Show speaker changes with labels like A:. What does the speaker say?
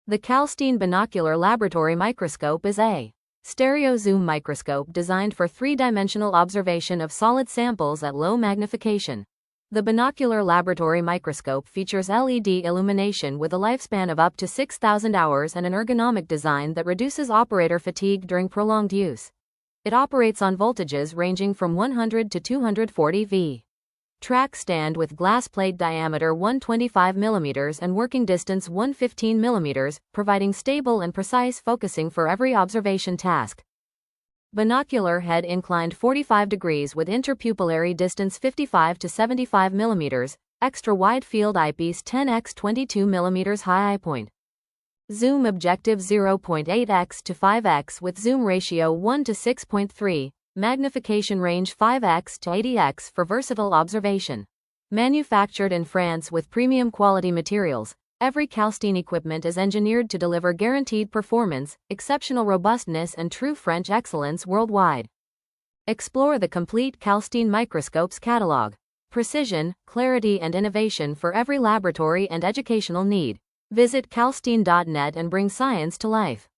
A: The Kalstein Binocular Laboratory Microscope is a stereo zoom microscope designed for three-dimensional observation of solid samples at low magnification. The binocular laboratory microscope features LED illumination with a lifespan of up to 6,000 hours and an ergonomic design that reduces operator fatigue during prolonged use. It operates on voltages ranging from 100 to 240 V. Track stand with glass plate diameter 125 mm and working distance 115 mm, providing stable and precise focusing for every observation task. Binocular head inclined 45 degrees with interpupillary distance 55 to 75 mm, extra wide field eyepiece 10x 22 mm high eye point. Zoom objective 0.8x to 5x with zoom ratio 1 to 6.3. Magnification range 5x to 80x for versatile observation. Manufactured in France with premium quality materials, every Kalstein equipment is engineered to deliver guaranteed performance, exceptional robustness and true French excellence worldwide. Explore the complete Kalstein microscopes catalog. Precision, clarity and innovation for every laboratory and educational need. Visit kalstein.net and bring science to life.